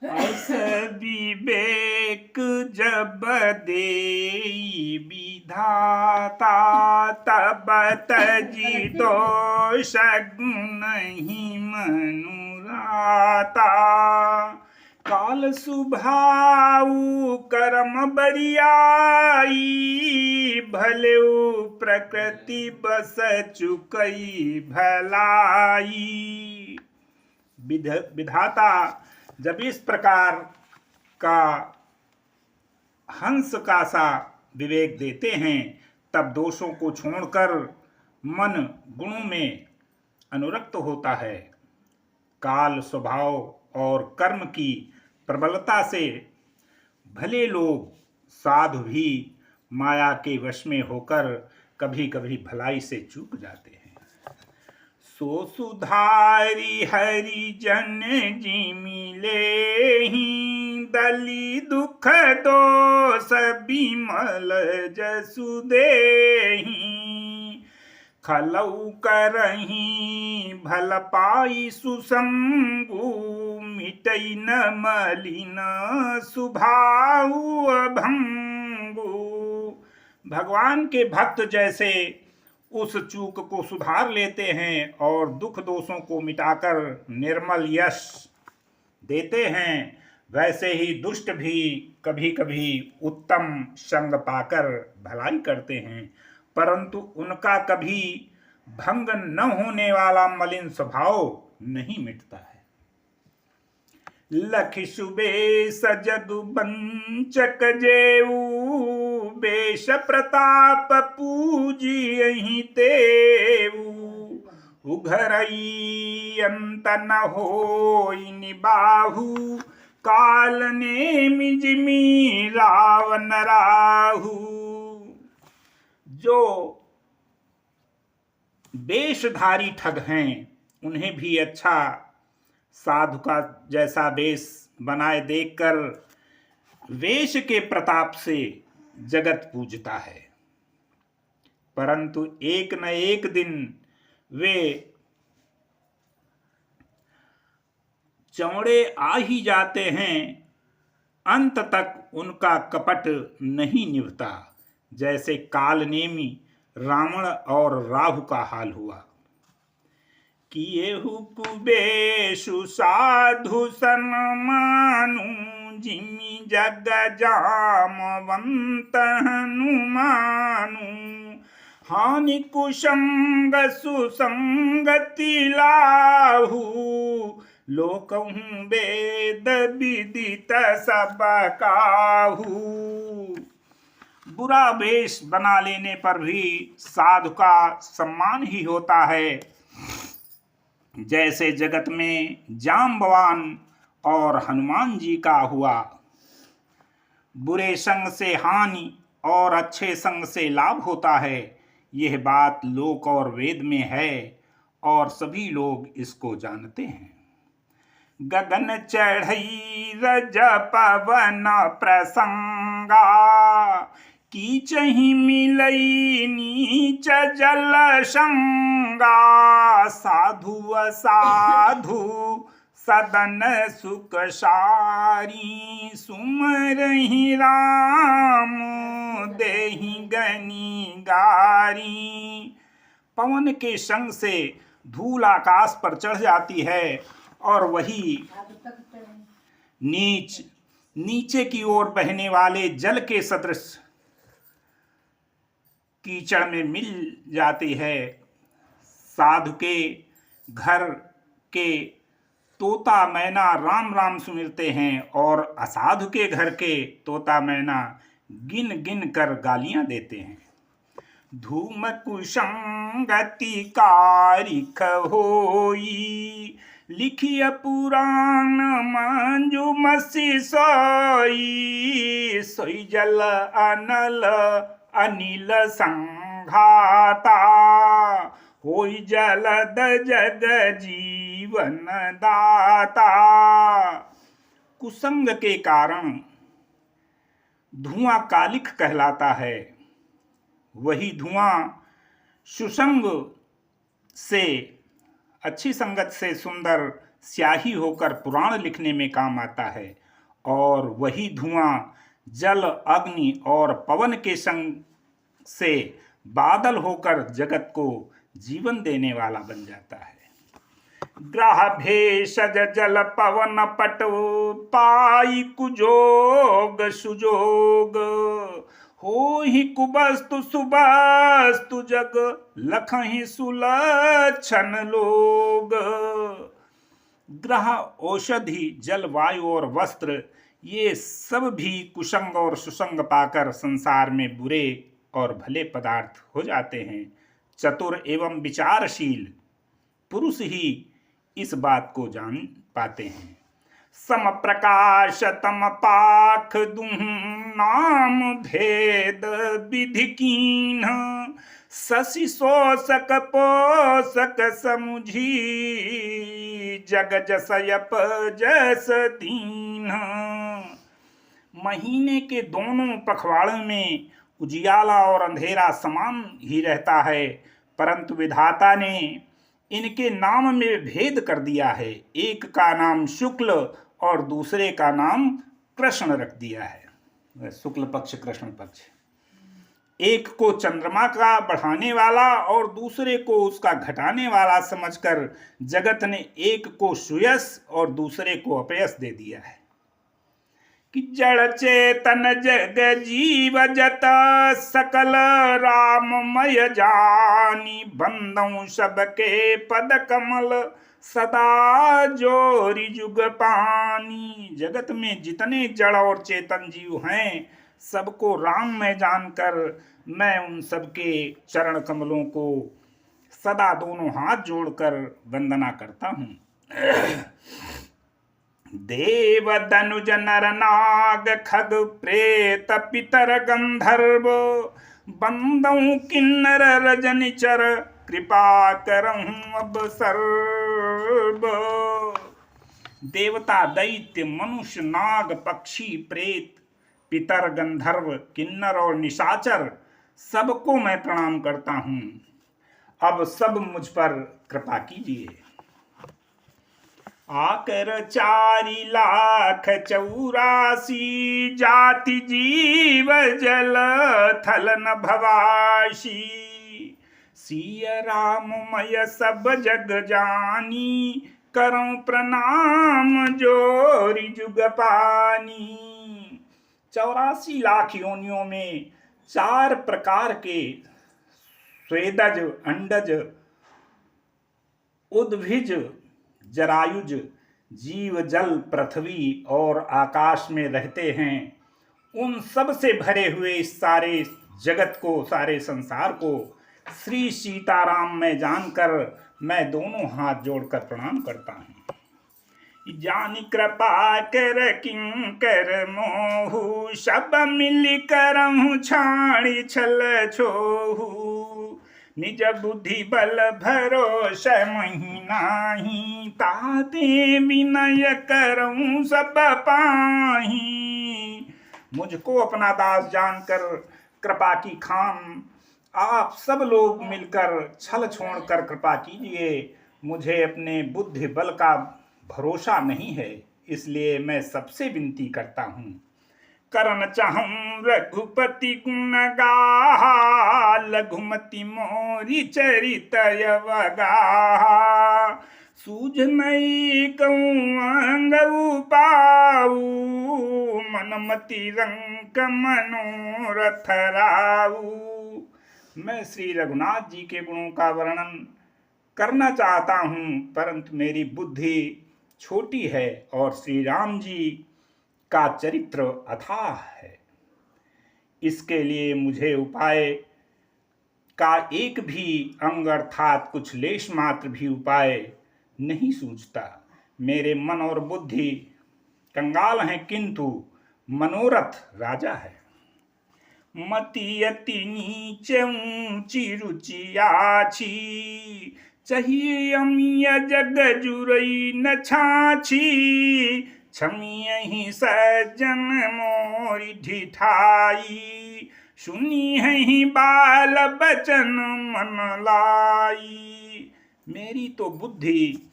अस विवेक जब देई विधाता, तब तजी दोष नहीं मनुराता। काल सुभाऊ कर्म बरियाई, भले प्रकृति बस चुकई भलाई। विधाता जब इस प्रकार का हंस का सा विवेक देते हैं, तब दोषों को छोड़कर मन गुणों में अनुरक्त होता है। काल स्वभाव और कर्म की प्रबलता से भले लोग साधु भी माया के वश में होकर कभी कभी भलाई से चूक जाते हैं। सो सुधारी हरिजन जिमि लेहि, दली दुख दोष बिमल जसु देहि। खलऊ करही भल पाई सुसंगु, मिटई न मलिन सुभाऊ अभंगु। भगवान के भक्त जैसे उस चूक को सुधार लेते हैं और दुख दोषों को मिटाकर निर्मल यश देते हैं, वैसे ही दुष्ट भी कभी कभी उत्तम संग पाकर भलाई करते हैं, परंतु उनका कभी भंग न होने वाला मलिन स्वभाव नहीं मिटता है। लखि सुबेश जगु बंचक जेऊ, बेश प्रताप पूजियहि तेऊ। उघरई अंत न होई निबाहु, काल नेमि जिमि रावण राहु। जो वेशधारी ठग हैं, उन्हें भी अच्छा साधु का जैसा वेश बनाए देखकर वेश के प्रताप से जगत पूजता है, परंतु एक न एक दिन वे चौड़े आ ही जाते हैं। अंत तक उनका कपट नहीं निभता, जैसे कालनेमी रावण और राहु का हाल हुआ। किएहु कुबेशु साधु सन्मानु, जिमि जग जामवंत हनुमानु। हानि कुसंग सुसंगति लाहु, लोकहु वेद विदित सब काहू। बुरा वेश बना लेने पर भी साधु का सम्मान ही होता है, जैसे जगत में जाम्बवान और हनुमान जी का हुआ। बुरे संग से हानि और अच्छे संग से लाभ होता है, यह बात लोक और वेद में है और सभी लोग इसको जानते हैं। गगन चढ़ई रज पवन प्रसंगा, कीचहि मिलई नीच जल संगा। साधु असाधु सदन सुख सारी, सुमरहि राम देहि गनि गारी। पवन के संग से धूल आकाश पर चढ़ जाती है और वही नीचे की ओर बहने वाले जल के सदृश कीचड़ में मिल जाती है। साधु के घर के तोता मैना राम राम सुमिरते हैं और असाधु के घर के तोता मैना गिन गिन कर गालियां देते हैं। धूम कुसंगति कारिख होई, लिखिय पुराण मंजू मसी सोई। सोई जल अनल अनिल संघाता, होई जलद जग जीवन दाता। कुसंग के कारण धुआं कालिख कहलाता है, वही धुआं सुसंग से अच्छी संगत से सुंदर स्याही होकर पुराण लिखने में काम आता है, और वही धुआं जल, अग्नि और पवन के संग से बादल होकर जगत को जीवन देने वाला बन जाता है। ग्रह भेषज जल पवन पट पाई कुजोग सुजोग, हो ही कुबस्तु सुबस्तु जग लखहि सुलक्षण लोग। ग्रह, औषधि, जल, वायु और वस्त्र, ये सब भी कुसंग और सुसंग पाकर संसार में बुरे और भले पदार्थ हो जाते हैं। चतुर एवं विचारशील पुरुष ही इस बात को जान पाते हैं। सम प्रकाश तम पाख दुह नाम भेद विधि कीन्ह, शशि शोषक पोषक समुझी जग जसयप जस दीन। महीने के दोनों पखवाड़ों में उजियाला और अंधेरा समान ही रहता है, परंतु विधाता ने इनके नाम में भेद कर दिया है। एक का नाम शुक्ल और दूसरे का नाम कृष्ण रख दिया है, शुक्ल पक्ष कृष्ण पक्ष। एक को चंद्रमा का बढ़ाने वाला और दूसरे को उसका घटाने वाला समझकर जगत ने एक को सुयश और दूसरे को अपयश दे दिया है। कि जड़ चेतन जग जीव जत सकल राममय जानी, बंदौ सबके पद कमल सदा जोरी जुग पानी। जगत में जितने जड़ और चेतन जीव हैं, सबको राम में जानकर मैं उन सबके चरण कमलों को सदा दोनों हाथ जोड़कर वंदना करता हूँ। देव दनुज नर नाग खग प्रेत पितर गंधर्व, बंदौ किन्नर रजनिचर कृपा करहूं अब सर्व। देवता, दैत्य, मनुष्य, नाग, पक्षी, प्रेत, पितर, गंधर्व, किन्नर और निशाचर, सबको मैं प्रणाम करता हूँ। अब सब मुझ पर कृपा कीजिए। आकर 4,84,000 जाति जीव जल थल न भवासी, सिय राममय सब जग जानी, करऊं प्रणाम जोरी जुग पानी। 84 लाख योनियों में 4 प्रकार के स्वेदज, अंडज, उद्भिज, जरायुज जीव जल, पृथ्वी और आकाश में रहते हैं। उन सब से भरे हुए इस सारे जगत को, सारे संसार को श्री सीताराम में जानकर मैं दोनों हाथ जोड़कर प्रणाम करता हूँ। जानी कृपा कर किंकर मोहु, सब मिल करहु छाणी छल छोहु, निज बुद्धि बल भरोस महीनाही, ताते विनय करऊं सब पाही। मुझको अपना दास जानकर कृपा की खान आप सब लोग मिलकर छल छोड़कर कृपा कीजिए। मुझे अपने बुद्धि बल का भरोसा नहीं है, इसलिए मैं सबसे विनती करता हूँ। करन चाहूं रघुपति गुण गाहा, लघुमति मोरी चरित अवगाहा, सूझ नहीं कहूं अंगऊ पाऊ, मनमति रंक मनोरथ राऊ। मैं श्री रघुनाथ जी के गुणों का वर्णन करना चाहता हूँ, परंतु मेरी बुद्धि छोटी है और श्री राम जी का चरित्र अथाह है। इसके लिए मुझे उपाय का एक भी अंग अर्थात कुछ लेश मात्र भी उपाय नहीं सूझता। मेरे मन और बुद्धि कंगाल हैं, किंतु मनोरथ राजा है। मति अति नीच ऊंची रुचि आछी, चाहिए अमिय जग जुरई न छाछी, छमियहि सज्जन मोरी ढिठाई, सुनी है बाल बचन मन लाई। मेरी तो बुद्धि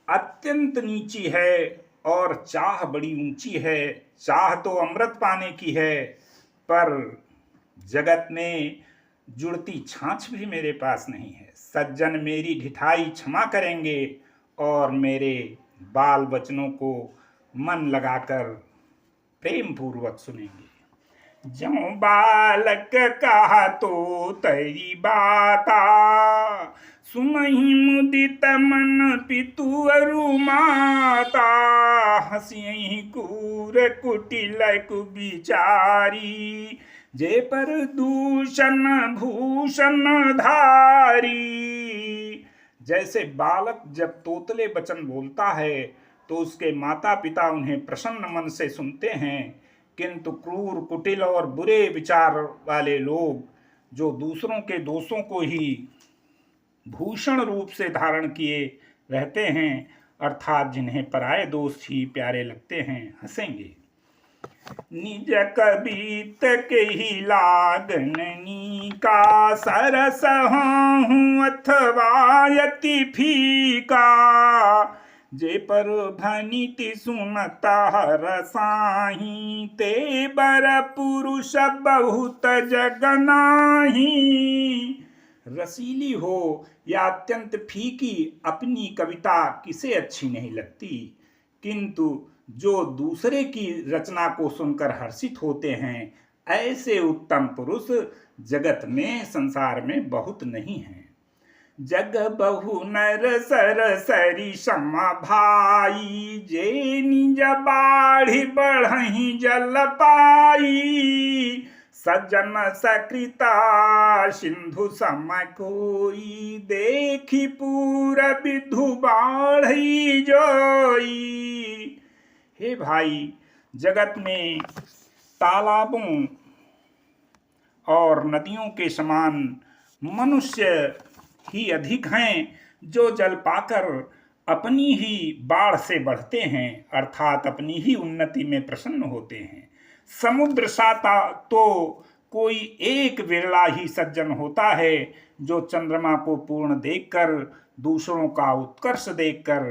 अत्यंत नीची है और चाह बड़ी ऊंची है। चाह तो अमृत पाने की है, पर जगत में जुड़ती छाछ भी मेरे पास नहीं है। सज्जन मेरी ढिठाई क्षमा करेंगे और मेरे बाल वचनों को मन लगाकर प्रेम पूर्वक सुनेंगे। ज्यों बालक कहा तो तरी बाता, सुनहि मुदित मन पितुअरु माता। हसियहि कूर कुटिल कुबिचारी, जे पर दूषण भूषण धारी। जैसे बालक जब तोतले वचन बोलता है तो उसके माता पिता उन्हें प्रसन्न मन से सुनते हैं, किंतु क्रूर कुटिल और बुरे विचार वाले लोग जो दूसरों के दोषों को ही भूषण रूप से धारण किए रहते हैं, अर्थात जिन्हें पराये दोष ही प्यारे लगते हैं, हंसेंगे। निज कबीत के ही लागनी का, सरस हूँ अथवा यति फीका। जे पर भनिति सुनता रसाही, ते बर पुरुष बहुत जग नाही। रसीली हो या अत्यंत फीकी, अपनी कविता किसे अच्छी नहीं लगती, किंतु जो दूसरे की रचना को सुनकर हर्षित होते हैं, ऐसे उत्तम पुरुष जगत में संसार में बहुत नहीं हैं। जग बहु नर सर सरी समा भाई, जे निज बाढ़ी बढ़ही जल पाई। सज्जन सकृता सिंधु सम कोई, देखी पूर विधु बाढ़ी जोई। हे भाई, जगत में तालाबों और नदियों के समान मनुष्य ही अधिक हैं, जो जल पाकर अपनी ही बाढ़ से बढ़ते हैं, अर्थात अपनी ही उन्नति में प्रसन्न होते हैं। समुद्र सा तो कोई एक विरला ही सज्जन होता है, जो चंद्रमा को पूर्ण देखकर दूसरों का उत्कर्ष देखकर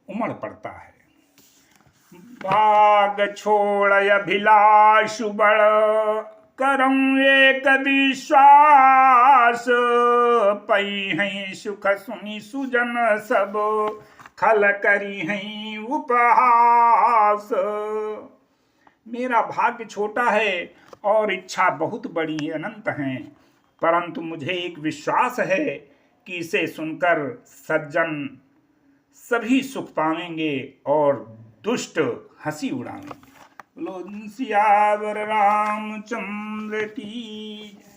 उमड़ पड़ता है। भाग छोड़ अभिलाष बड़, करऊं एक विश्वास। पई हैं सुख सुनी सुजन सब, खल करी हैं उपहास। मेरा भाग्य छोटा है और इच्छा बहुत बड़ी अनंत है, परंतु मुझे एक विश्वास है कि इसे सुनकर सज्जन सभी सुख पाएंगे और दुष्ट हंसी उड़ाएंगे। बोलो सियावर रामचंद्र की।